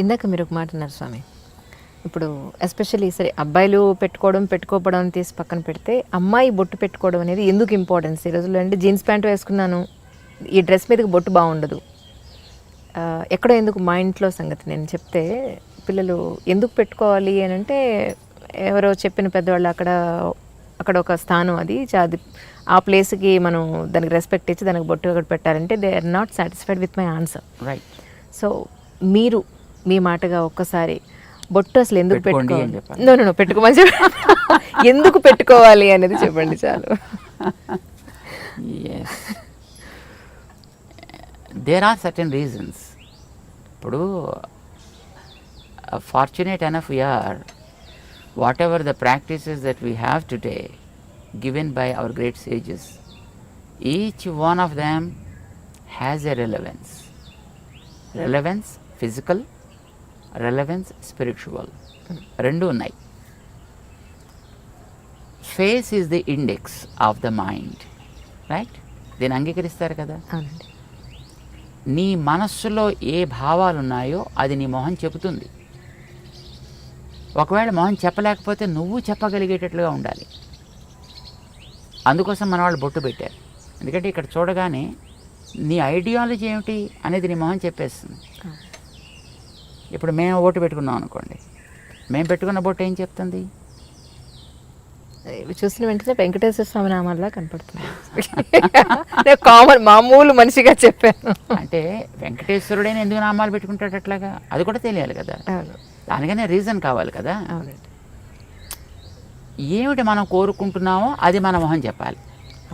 ఇందాక మీరు ఒక మాట అన్నారు స్వామి, ఇప్పుడు ఎస్పెషల్లీ సరే అబ్బాయిలు పెట్టుకోవడం తీసి పక్కన పెడితే అమ్మాయి బొట్టు పెట్టుకోవడం అనేది ఎందుకు ఇంపార్టెన్స్ ఈ రోజుల్లో? అంటే జీన్స్ ప్యాంట్ వేసుకున్నాను, ఈ డ్రెస్ మీదకి బొట్టు బాగుండదు, ఎక్కడో ఎందుకు మా ఇంట్లో సంగతి నేను చెప్తే పిల్లలు ఎందుకు పెట్టుకోవాలి అని అంటే, ఎవరో చెప్పిన పెద్దవాళ్ళు అక్కడ ఒక స్థానం అది ఆ ప్లేస్కి మనం దానికి రెస్పెక్ట్ ఇచ్చి దానికి బొట్టు అక్కడ పెట్టాలంటే they are not satisfied with my answer. Right. So మీరు మీ మాటగా ఒక్కసారి బొట్టు అసలు ఎందుకు పెట్టుకోవాలి, నో పెట్టుకోమని ఎందుకు పెట్టుకోవాలి అనేది చెప్పండి చాలు. There are certain reasons. ఇప్పుడు fortunate enough we are, whatever the practices that we have today given by our great sages, each one of them has a relevance. Relevance physical, relevance spiritual. Rendu unnai. Face is the index of the mind, right? దీన్ని అంగీకరిస్తారు కదా. నీ మనస్సులో ఏ భావాలు ఉన్నాయో అది నీ మొహం చెబుతుంది. ఒకవేళ మొహం చెప్పలేకపోతే నువ్వు చెప్పగలిగేటట్లుగా ఉండాలి. అందుకోసం మన వాళ్ళు బొట్టు పెట్టారు. ఎందుకంటే ఇక్కడ చూడగానే నీ ఐడియాలజీ ఏమిటి అనేది నీ మొహం చెప్పేస్తుంది. ఇప్పుడు మేము బొట్టు పెట్టుకున్నాం అనుకోండి, మేము పెట్టుకున్న బొట్టు ఏం చెప్తుంది? చూసిన వెంటనే వెంకటేశ్వర స్వామి నామాల్లా కనపడుతుంది. కామన్ మామూలు మనిషిగా చెప్పాను. అంటే వెంకటేశ్వరుడైనా ఎందుకు నామాలు పెట్టుకుంటాడు అట్లాగా? అది కూడా తెలియాలి కదా. దానికనే రీజన్ కావాలి కదా. ఏమిటి మనం కోరుకుంటున్నామో అది మన మొహం చెప్పాలి.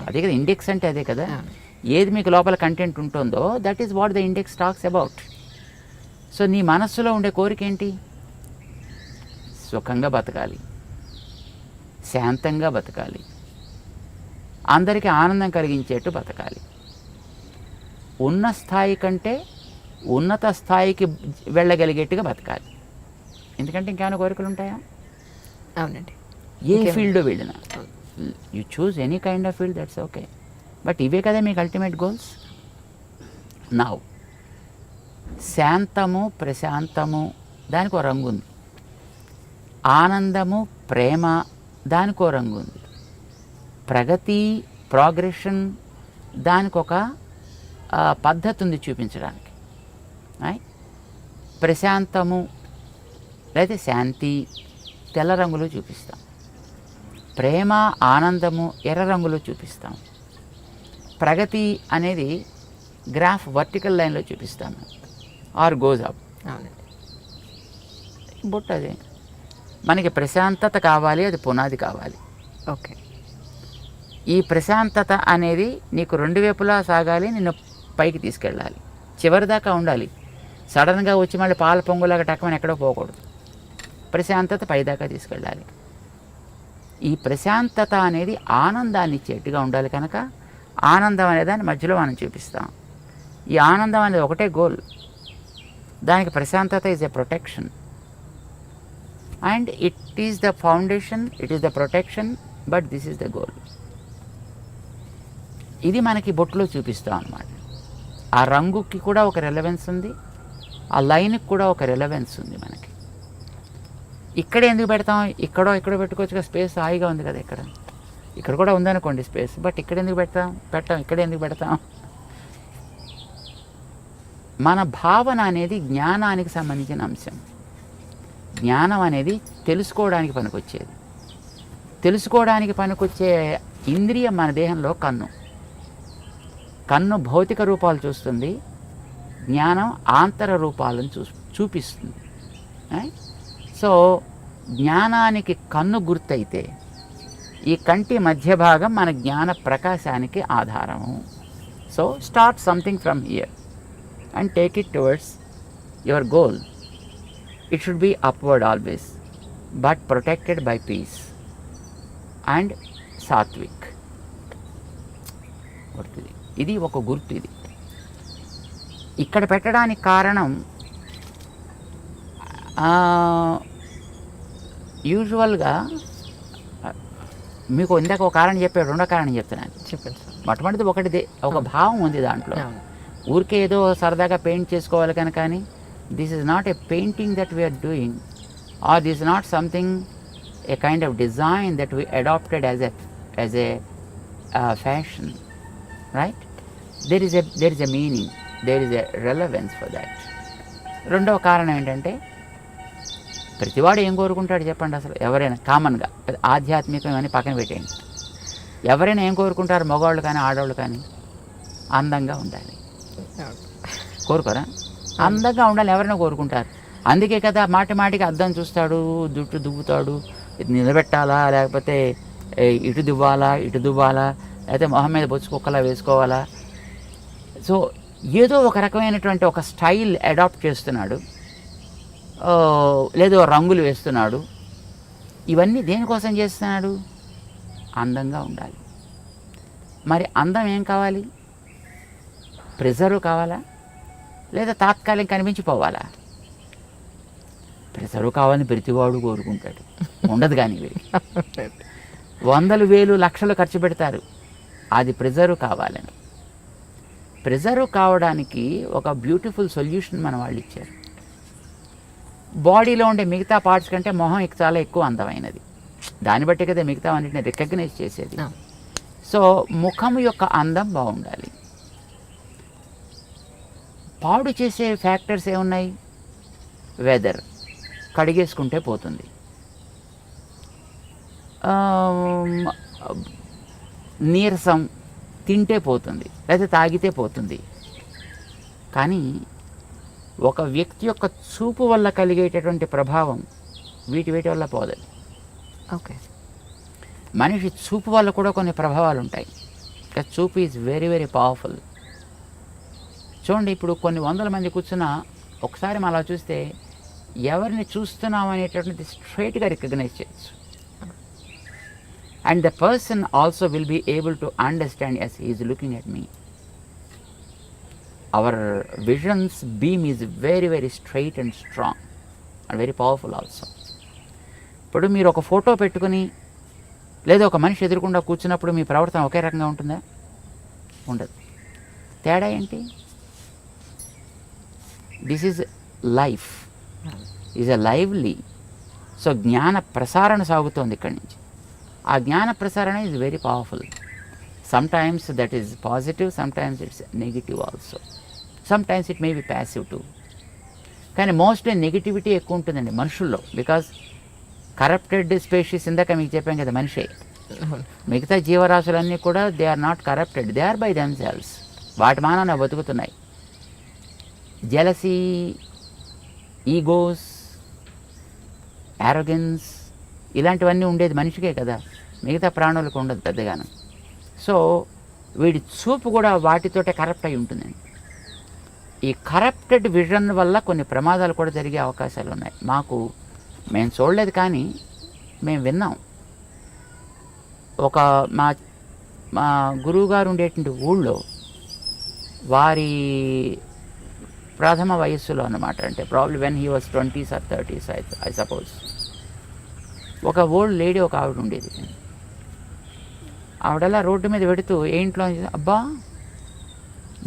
అదే కదా ఇండెక్స్ అంటే, అదే కదా. ఏది మీకు లోపల కంటెంట్ ఉంటుందో that is what the index talks about. So నీ మనస్సులో ఉండే కోరిక ఏంటి? సుఖంగా బతకాలి, శాంతంగా బతకాలి, అందరికీ ఆనందం కలిగించేట్టు బతకాలి, ఉన్న స్థాయి కంటే ఉన్నత స్థాయికి వెళ్ళగలిగేట్టుగా బతకాలి. ఎందుకంటే ఇంకేమైనా కోరికలు ఉంటాయా? అవునండి. ఏ ఫీల్డ్ వెళ్ళినా you choose any kind of field, that's okay. But ఇవే కదా మీకు అల్టిమేట్ గోల్స్. నౌ శాంతము, ప్రశాంతము దానికి ఒక రంగు ఉంది. ఆనందము, ప్రేమ దానికి ఒక రంగు ఉంది. ప్రగతి, ప్రోగ్రెషన్ దానికి ఒక పద్ధతి ఉంది చూపించడానికి. ప్రశాంతము లేదా శాంతి తెల్ల రంగులో చూపిస్తాం. ప్రేమ, ఆనందము ఎర్ర రంగులో చూపిస్తాం. ప్రగతి అనేది గ్రాఫ్ వర్టికల్ లైన్లో చూపిస్తాము, ఆర్ గోజ్ అప్. బొట్టు అదే. మనకి ప్రశాంతత కావాలి, అది పునాది కావాలి. ఓకే. ఈ ప్రశాంతత అనేది నీకు రెండు వైపులా సాగాలి, నిన్ను పైకి తీసుకెళ్ళాలి, చివరి దాకా ఉండాలి. సడన్గా వచ్చి మళ్ళీ పాల పొంగులాగా టక్కమని ఎక్కడో పోకూడదు. ప్రశాంతత పైదాకా తీసుకెళ్ళాలి. ఈ ప్రశాంతత అనేది ఆనందాన్ని ఇచ్చేట్టుగా ఉండాలి. కనుక ఆనందం అనే దాన్ని మధ్యలో మనం చూపిస్తాం. ఈ ఆనందం అనేది ఒకటే గోల్. దానికి ప్రశాంతత is a protection, and it is the foundation, it is the protection, but this is the goal. ఇది మనకి బొట్టులో చూపిస్తాం అన్నమాట. ఆ రంగుకి కూడా ఒక రెలవెన్స్ ఉంది, ఆ లైన్కి కూడా ఒక రెలవెన్స్ ఉంది మనకి. ఇక్కడ ఎందుకు పెడతాం? ఇక్కడో పెట్టుకోవచ్చు కదా, స్పేస్ హాయిగా ఉంది కదా. ఇక్కడ కూడా ఉందనుకోండి స్పేస్, బట్ ఇక్కడ ఎందుకు పెట్టాం? ఇక్కడ ఎందుకు పెడతాం? మన భావన అనేది జ్ఞానానికి సంబంధించిన అంశం. జ్ఞానం అనేది తెలుసుకోవడానికి పనికొచ్చేది. తెలుసుకోవడానికి పనికొచ్చే ఇంద్రియం మన దేహంలో కన్ను. కన్ను భౌతిక రూపాలు చూస్తుంది, జ్ఞానం ఆంతర రూపాలను చూపిస్తుంది. సో జ్ఞానానికి కన్ను గుర్తయితే ఈ కంటి మధ్య భాగం మన జ్ఞాన ప్రకాశానికి ఆధారము. So start something from here and take it towards your goal. It should be upward always, but protected by peace and సాత్విక్. ఇది ఒక గుర్తు. ఇది ఇక్కడ పెట్టడానికి కారణం యూజువల్గా మీకు ఇందాక ఒక కారణం చెప్పాడు, రెండో కారణం చెప్తున్నాను. చెప్పండి. మొట్టమొదటిది ఒక భావం ఉంది దాంట్లో. ఊరికే ఏదో సరదాగా పెయింట్ చేసుకోవాలి కనుక అని This is not a painting that we are doing, or this is not something, a kind of design that we adopted as a fashion, right? There is a meaning, there is a relevance for that. రెండవ కారణం ఏంటంటే ప్రతివాడు ఏం కోరుకుంటాడు చెప్పండి? అసలు ఎవరైనా కామన్గా ఆధ్యాత్మికం అని పక్కన పెట్టేయండి, ఎవరైనా ఏం కోరుకుంటారు? మగవాళ్ళు కానీ ఆడవాళ్ళు కానీ అందంగా ఉండాలి కోరుకోరా? అందంగా ఉండాలి ఎవరైనా కోరుకుంటారు. అందుకే కదా మాటికి అద్దం చూస్తాడు, జుట్టు దువ్వుతాడు, ఇది నిలబెట్టాలా లేకపోతే ఇటు దువ్వాలా ఇటు దువ్వాలా, లేకపోతే మొహం మీద బొచ్చు కుక్కలా వేసుకోవాలా. సో ఏదో ఒక రకమైనటువంటి ఒక స్టైల్ అడాప్ట్ చేస్తున్నాడు, లేదో రంగులు వేస్తున్నాడు. ఇవన్నీ దేనికోసం చేస్తున్నాడు? అందంగా ఉండాలి. మరి అందం ఏం కావాలి? ప్రిజర్వ్ కావాలా లేదా తాత్కాలిక కనిపించిపోవాలా? ప్రిజర్వ్ కావాలని ప్రతివాడు కోరుకుంటాడు, ఉండదు కానీ వీరికి వందలు వేలు లక్షలు ఖర్చు పెడతారు అది ప్రిజర్వ్ కావాలని. ప్రిజర్వ్ కావడానికి ఒక బ్యూటిఫుల్ సొల్యూషన్ మన వాళ్ళు ఇచ్చారు. బాడీలో ఉండే మిగతా పార్ట్స్ కంటే మొహం చాలా ఎక్కువ అందమైనది, దాన్ని బట్టి కదా మిగతా అన్నింటిని రికగ్నైజ్ చేసేది. సో ముఖం యొక్క అందం బాగుండాలి. పాడు చేసే ఫ్యాక్టర్స్ ఏమున్నాయి? వెదర్, కడిగేసుకుంటే పోతుంది, నీరసం, తింటే పోతుంది, లేదా తాగితే పోతుంది. కానీ ఒక వ్యక్తి యొక్క చూపు వల్ల కలిగేటటువంటి ప్రభావం వీటి వల్ల పోదు. ఓకే, మనిషి చూపు వల్ల కూడా కొన్ని ప్రభావాలు ఉంటాయి. చూపు ఈజ్ వెరీ వెరీ పవర్ఫుల్. చూడండి, ఇప్పుడు కొన్ని వందల మంది కూర్చున్నా ఒకసారి మనం అలా చూస్తే ఎవరిని చూస్తున్నాం అనేటటువంటిది స్ట్రైట్గా రికగ్నైజ్ చేయొచ్చు. And the person also will be able to understand as he is looking at me. Our visions beam is very very straight and strong and very powerful also. ఇప్పుడు మీరు ఒక ఫోటో పెట్టుకుని లేదా ఒక మనిషి ఎదురుకుండా కూర్చున్నప్పుడు మీ ప్రవర్తన ఒకే రకంగా ఉంటుందా? ఉండదు. తేడా ఏంటి? This is life, is a lively. So జ్ఞాన ప్రసారణ సాగుతోంది ఇక్కడి నుంచి. ఆ జ్ఞాన ప్రసారణ is very powerful. Sometimes that is positive, sometimes it's negative also, sometimes it may be passive too. కానీ మోస్ట్లీ నెగిటివిటీ ఎక్కువ ఉంటుందండి మనుషుల్లో. బికాజ్ కరప్టెడ్ స్పీషీస్, ఇందాక మీకు చెప్పాం కదా, మనిషే. మిగతా జీవరాశులన్నీ కూడా they are not corrupted, they are by themselves. వాటి మానాన బతుకుతున్నాయి. జెలసీ, ఈగోస్, యారోగెన్స్ ఇలాంటివన్నీ ఉండేది మనిషికే కదా, మిగతా ప్రాణులకు ఉండదు పెద్దగాను. సో వీడి చూపు కూడా వాటితోటే కరప్ట్ అయి ఉంటుందండి. ఈ కరప్టెడ్ విజన్ వల్ల కొన్ని ప్రమాదాలు కూడా జరిగే అవకాశాలు ఉన్నాయి. మేము చూడలేదు కానీ మేము విన్నాం. ఒక మా గురువుగారు ఉండేటువంటి ఊళ్ళో వారి ప్రథమ వయస్సులో అన్నమాట, అంటే probably when he was 20s or 30s I suppose. ఒక ఓల్డ్ లేడీ ఒక ఆవిడ ఉండేది. ఆవిడలా రోడ్డు మీద పెడుతూ ఏంట్లో, అబ్బా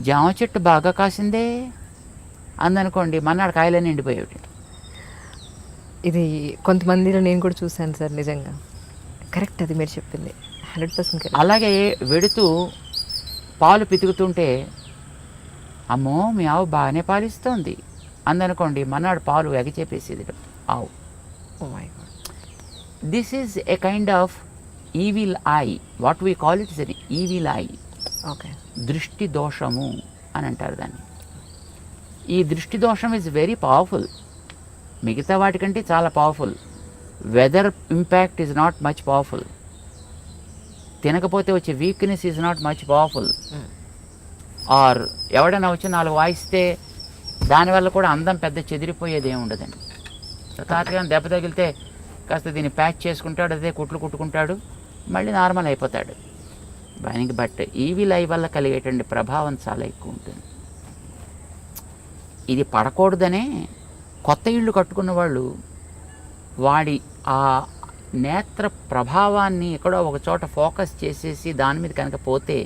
జామ చెట్టు బాగా కాసిందే అందనుకోండి, మన్నాడు కాయలన్నీ ఎండిపోయేవి. ఇది కొంతమందిలో నేను కూడా చూశాను సార్, నిజంగా కరెక్ట్ అది మీరు చెప్పింది 100% కరెక్ట్. అలాగే వెడుతూ పాలు పితుకుతుంటే, అమ్మో మీ ఆవు బాగానే పాలిస్తోంది అందనుకోండి, మన్నాడు పాలు ఎగచేపేసేది ఆవు. Oh my god. This is a kind of evil eye, what we call it is an evil eye. Okay, దృష్టి దోషము అని అంటారు దాన్ని. ఈ దృష్టి దోషం ఈజ్ వెరీ పవర్ఫుల్, మిగతా వాటికంటే చాలా powerful. Weather impact is not much powerful. తినకపోతే వచ్చే weakness is not much powerful. Or ఎవడైనా వచ్చి 4 వాయిస్తే దానివల్ల కూడా అందం పెద్ద చెదిరిపోయేది ఏమి ఉండదండి. తాతగా దెబ్బ తగిలితే కాస్త దీన్ని ప్యాచ్ చేసుకుంటాడు, అదే కుట్లు కుట్టుకుంటాడు, మళ్ళీ నార్మల్ అయిపోతాడు. బట్ ఈవిల్ ఐ వల్ల కలిగేటువంటి ప్రభావం చాలా ఎక్కువ ఉంటుంది. ఇది పడకూడదనే కొత్త ఇళ్ళు కట్టుకున్న వాళ్ళు వాడి ఆ నేత్ర ప్రభావాన్ని ఎక్కడో ఒక చోట ఫోకస్ చేసేసి దాని మీద కనుక పోతే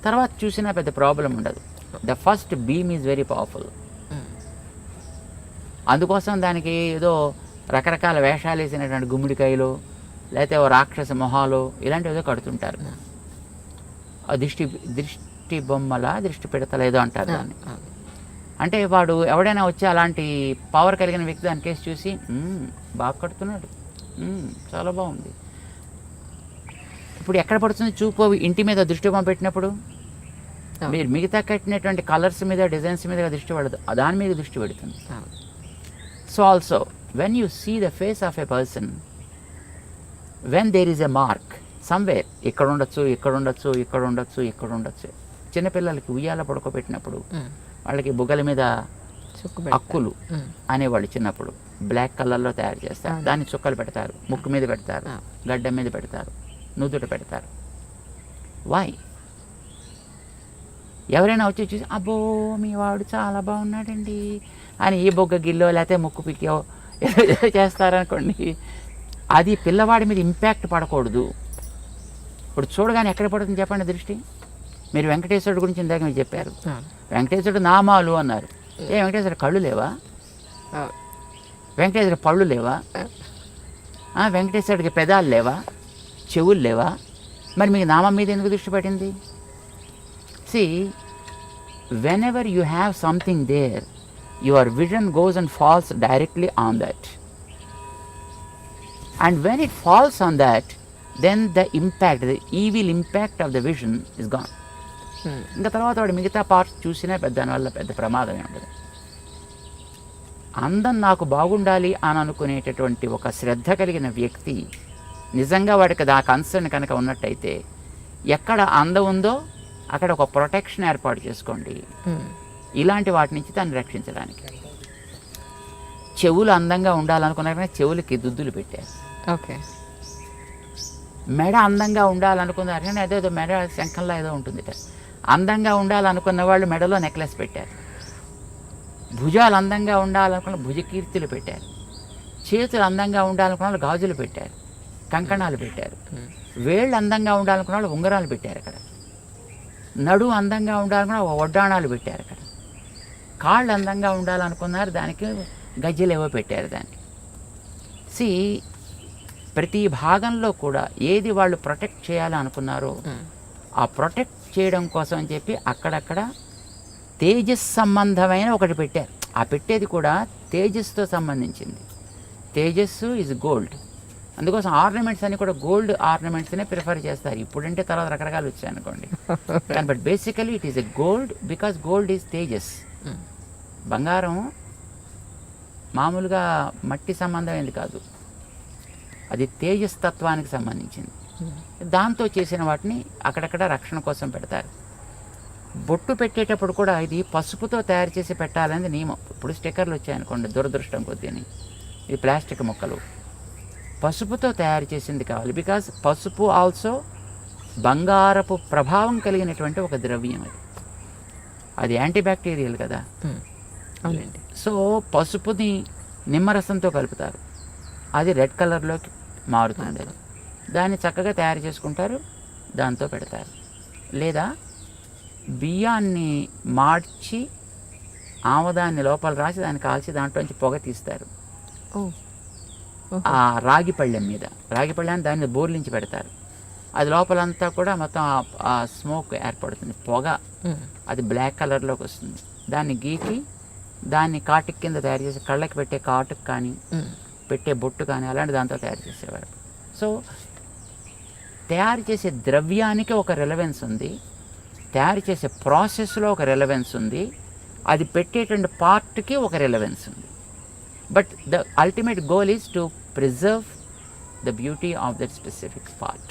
తర్వాత చూసినా పెద్ద ప్రాబ్లం ఉండదు. The first beam is very powerful. అందుకోసం దానికి ఏదో రకరకాల వేషాలు వేసినటువంటి గుమ్మడికాయలు, లేకపోతే ఓ రాక్షస మొహాలు ఇలాంటివి ఏదో కడుతుంటారు. ఆ దృష్టి బొమ్మల దృష్టి పెడతల ఏదో అంటారు దాన్ని. అంటే వాడు ఎవడైనా వచ్చి అలాంటి పవర్ కలిగిన వ్యక్తి దాని కేసు చూసి బాగా కడుతున్నాడు, చాలా బాగుంది. ఇప్పుడు ఎక్కడ పడుతుంది చూపు? ఇంటి మీద దృష్టి బొమ్మ పెట్టినప్పుడు మీరు మిగతా కట్టినటువంటి కలర్స్ మీద, డిజైన్స్ మీద దృష్టి పడదు, దాని మీద దృష్టి పెడుతుంది. So also when you see the face of a person, when there is a mark somewhere, ఇక్కడ ఉండొచ్చు, ఇక్కడ ఉండొచ్చు, ఇక్కడ ఉండొచ్చు, ఇక్కడ ఉండొచ్చు. చిన్నపిల్లలకి ఉయ్యాల పడుకోబెట్టినప్పుడు వాళ్ళకి బుగ్గల మీద అక్కులు అనేవాళ్ళు చిన్నప్పుడు బ్లాక్ కలర్లో తయారు చేస్తారు, దాన్ని చుక్కలు పెడతారు, ముక్కు మీద పెడతారు, గడ్డ మీద పెడతారు, నుదుట పెడతారు. వై? ఎవరైనా వచ్చి చూసి అబ్బో మీ వాడు చాలా బాగున్నాడండి అని ఈ బొగ్గ గిల్లో లేకపోతే ముక్కు పిక్కో ఏదో చేస్తారనుకోండి, అది పిల్లవాడి మీద ఇంపాక్ట్ పడకూడదు. ఇప్పుడు చూడగానే ఎక్కడ పడుతుంది చెప్పండి దృష్టి? మీరు వెంకటేశ్వరుడు గురించి ఇందాక మీరు చెప్పారు, వెంకటేశ్వరుడు నామాలు అన్నారు. వెంకటేశ్వరుడు కళ్ళు లేవా? వెంకటేశ్వరుడు పళ్ళు లేవా? వెంకటేశ్వరుడికి పెదాలు లేవా? చెవులు లేవా? మరి మీకు నామం మీద ఎందుకు దృష్టి పడింది? See, whenever you have something there, your vision goes and falls directly on that. And when it falls on that, then the impact, the evil impact of the vision is gone. ఇంకా తర్వాత వాడు మిగతా parts చూసినా దానివల్ల పెద్ద ప్రమాదమే ఉండదు. అందం నాకు బాగుండాలి అని అనుకునేటటువంటి ఒక శ్రద్ధ కలిగిన వ్యక్తి నిజంగా వాడికి ఆ కన్సర్న్ కనుక ఉన్నట్టయితే, ఎక్కడ అందం ఉందో అక్కడ ఒక ప్రొటెక్షన్ ఏర్పాటు చేసుకోండి ఇలాంటి వాటి నుంచి దాన్ని రక్షించడానికి. చెవులు అందంగా ఉండాలనుకున్నారని చెవులకి దుద్దులు పెట్టారు. ఓకే. మెడ అందంగా ఉండాలనుకున్నారు కానీ అదేదో మెడ శంఖంలో ఏదో ఉంటుంది. అందంగా ఉండాలనుకున్న వాళ్ళు మెడలో నెక్లెస్ పెట్టారు. భుజాలు అందంగా ఉండాలనుకున్న భుజకీర్తులు పెట్టారు. చేతులు అందంగా ఉండాలనుకున్న వాళ్ళు గాజులు పెట్టారు, కంకణాలు పెట్టారు. వేళ్ళు అందంగా ఉండాలనుకున్న వాళ్ళు ఉంగరాలు పెట్టారు. అక్కడ నడు అందంగా ఉండాలనుకున్న వడ్డాణాలు పెట్టారు. అక్కడ కాళ్ళు అందంగా ఉండాలనుకున్నారు, దానికి గజ్జలు ఏవో పెట్టారు. దానికి ప్రతి భాగంలో కూడా ఏది వాళ్ళు ప్రొటెక్ట్ చేయాలనుకున్నారో ఆ ప్రొటెక్ట్ చేయడం కోసం అని చెప్పి అక్కడక్కడ తేజస్ సంబంధమైన ఒకటి పెట్టారు. ఆ పెట్టేది కూడా తేజస్తో సంబంధించింది. తేజస్సు ఈజ్ గోల్డ్. అందుకోసం ఆర్నమెంట్స్ అన్ని కూడా గోల్డ్ ఆర్నమెంట్స్నే ప్రిఫర్ చేస్తారు. ఇప్పుడంటే తర్వాత రకరకాలు వచ్చాయి అనుకోండి, కానీ but basically it is a gold because gold is Tejas. బంగారం మామూలుగా మట్టి సంబంధమైనది కాదు, అది తేజస్ తత్వానికి సంబంధించింది. దాంతో చేసిన వాటిని అక్కడక్కడ రక్షణ కోసం పెడతారు. బొట్టు పెట్టేటప్పుడు కూడా ఇది పసుపుతో తయారు చేసి పెట్టాలనేది నియమం. ఇప్పుడు స్టిక్కర్లు వచ్చాయనుకోండి, దురదృష్టం కొద్దిని, ఇది ప్లాస్టిక్ ముక్కలు, పసుపుతో తయారు చేసింది కావాలి. బికాజ్ పసుపు ఆల్సో బంగారపు ప్రభావం కలిగినటువంటి ఒక ద్రవ్యం. అది యాంటీబ్యాక్టీరియల్ కదా. అవునండి. సో పసుపుని నిమ్మరసంతో కలుపుతారు, అది రెడ్ కలర్లోకి మారుతుంది. దాన్ని చక్కగా తయారు చేసుకుంటారు, దాంతో పెడతారు. లేదా బియ్యాన్ని మార్చి ఆమదాన్ని లోపల రాసి దాన్ని కాల్చి దాంట్లోంచి పొగ తీస్తారు. ఆ రాగి పళ్ళెం మీద, రాగి పళ్ళెం దాన్ని బోర్లించి పెడతారు. అది లోపలంతా కూడా మొత్తం ఆ స్మోక్ ఏర్పడుతుంది, పొగ. అది బ్లాక్ కలర్లోకి వస్తుంది. దాన్ని గీకి దాన్ని కాటుక కింద తయారు చేసి కళ్ళకి పెట్టే కాటుకు కానీ పెట్టే బొట్టు కానీ అలాంటి దాంతో తయారు చేసేవారు. సో తయారు చేసే ద్రవ్యానికి ఒక రెలవెన్స్ ఉంది, తయారు చేసే ప్రాసెస్లో ఒక రెలవెన్స్ ఉంది, అది పెట్టేటువంటి పార్ట్కి ఒక రెలవెన్స్ ఉంది. But the ultimate goal is to preserve the beauty of that specific part.